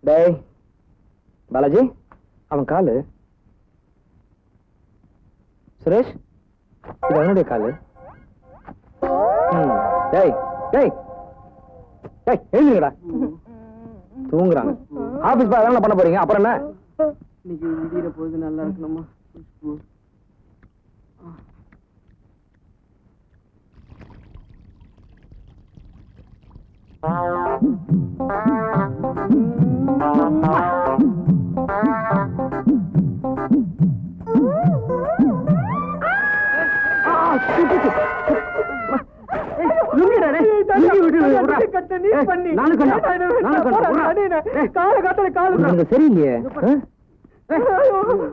டேய் பாலாஜி, அவன் காலு. சுரேஷ், இது அவனுடைய காலு. டேய் டேய் டேய், எழுந்துங்கடா. தூங்குறாங்க. ஆபீஸ் பாய் என்ன பண்ண போறீங்க? அப்புறம் என்ன? இன்னைக்கு விடிகிற பொழுது நல்லா இருக்கணுமா? சரியில்லையே.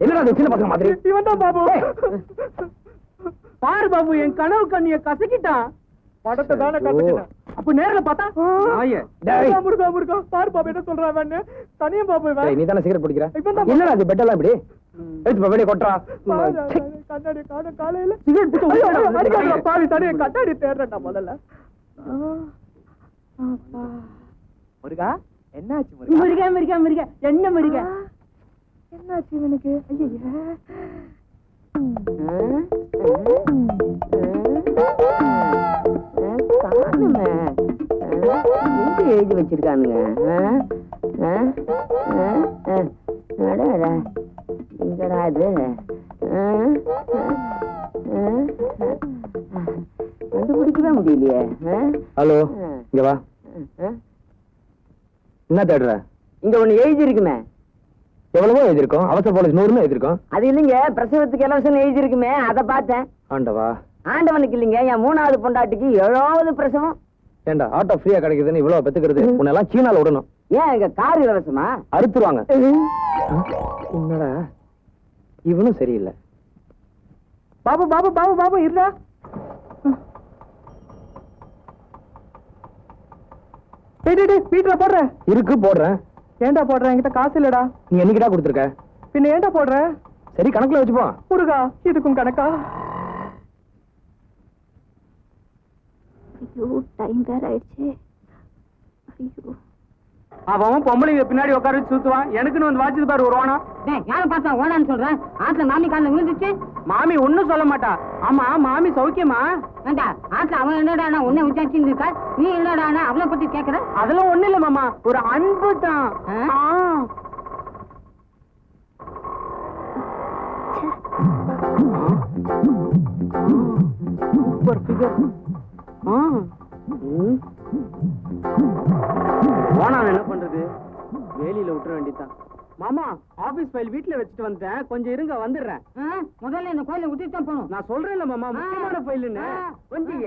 என்னடா சின்ன பசங்க மாதிரி? பாபு பாரு பாபு, என் கனவு கண்ணிய கசக்கிட்டான். படத்தை தானே கசக்கிட்டான். அப்ப நேர்ல பார்த்தா முருகா முருகா பாரு பாபு என்ன சொல்றான். தனியா பாபு நீ தானே சிகரெட் பிடிக்கிற? என்னடா அது பெட்டெல்லாம் இப்படி வெளியே கொட்டுறா? கண்ணாடி காண காலையில சிகரெட் பாவி தனியா கண்ணாடி தேடுறா முதல்ல. முருகா என்னாச்சு? முருகா முருகா முருகா என்ன முருகா என்னாச்சு இவனுக்கு? எழுதி வச்சிருக்கானுங்க. எங்கடா இது? கண்டுபிடிக்கவே முடியலையே. ஹலோ, இங்க வா. என்ன தேடுற? இங்க ஒண்ணு எழுதி இருக்குமே. எவ்வளவோ எழுதிருக்கோம். அவசர போலீஸ் 100 எழுதிருக்கோம். அது இல்லைங்க, பிரசவத்துக்கு இலவசம் எழுதி இருக்குமே, அதை பார்த்தேன். ஆண்டவா. ஆண்டவனுக்கு இல்லைங்க, என் 3வது பொண்டாட்டிக்கு 7வது பிரசவம். ஏண்டா ஆட்டோ ஃப்ரீயா கிடைக்குதுன்னு இவ்வளவு பெத்துக்கிறது? உன்னெல்லாம் சீனால விடணும். ஏன் எங்க கார் இலவசமா? அறுத்துருவாங்க. என்னடா இவனும் சரியில்லை. பாபு பாபு பாபு பாபு இருடா. வீட்டுல போடுற இருக்கு, போடுறேன். ஏண்டா போடுற? என்கிட்ட காசு இல்லடா. நீ என்னைக்கிட்டா கொடுத்துருக்க? பின்ன ஏண்டா போடுற? சரி, கணக்குல வச்சுப்போம். முருகா, இதுக்கும் கணக்கா? ஐயோ, டைம் வேற ஆயிடுச்சு. ஐயோ, அவன் பொம்பளைங்க பின்னாடி உட்கார சுத்துவான். எனக்குன்னு வந்து வாட்சது பாரு ஒரு ஓனா. யாரும் பார்த்தா ஓனான்னு சொல்றேன். ஆத்துல மாமி காலில் விழுந்துச்சு. மாமி ஒன்னும் சொல்ல மாட்டா. ஆமா, மாமி சௌக்கியமா? வேண்டா, ஆத்துல அவன் என்னடா உன்னை விசாரிச்சுன்னு இருக்கா, நீ என்னடா அவளை பத்தி கேக்குற? அதெல்லாம் ஒண்ணு இல்ல மாமா, ஒரு அன்பு தான். Super figure. ஓனா என்ன பண்றது? வேலியில விட்டுற வேண்டியதான். மாமா, ஆபீஸ் ஃபைல் வீட்டுல வச்சுட்டு வந்தேன், கொஞ்சம் இருங்க, வந்துடுறேன். முதல்ல இந்த கோயில விட்டுட்டு தான் போகணும். நான் சொல்றேன்ல மாமா, முக்கியமான ஃபைல்னு. கொஞ்சம்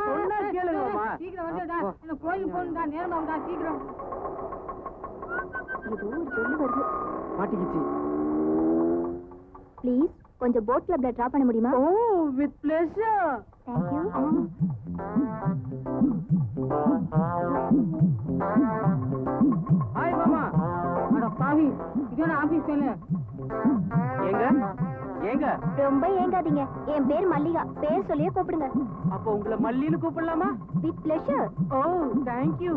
சொன்னா கேளுங்க மாமா. சீக்கிரம் வந்துடா, இந்த கோயிலுக்கு போகணும்டா, நேரம் ஆகுதா, சீக்கிரம். ஏதோ ஒரு சொல்லு வருது. மாட்டிக்கிச்சு. ப்ளீஸ் கொஞ்சம் போட் கிளப்ல டிராப் பண்ண முடியுமா? Oh, with pleasure. Thank you. Hi மாமா. அட பாவி, இதோட ஆபீஸ் வேலை. ஏங்க ஏங்க, ரொம்ப ஏங்காதீங்க. என் பேர் மல்லிகா. பேர் சொல்லியே கூப்பிடுங்க. அப்ப உங்களை மல்லின்னு கூப்பிடலாமா? With pleasure. Oh, thank you.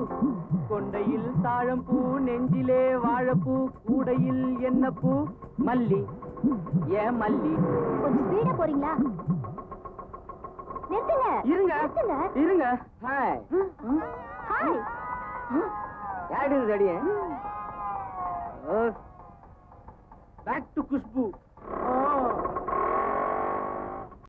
கொண்டையில் தாழம்பூ, நெஞ்சிலே வாழைப்பூ, கூடையில் என்ன பூ? மல்லி. ஏன் மல்லி? கொஞ்சம் ஸ்பீடா போறீங்களா? நிறுத்துங்க. இருங்க இருங்க. ஹாய். ஹாய். யாரு இது அடியே? Back to Khushbu.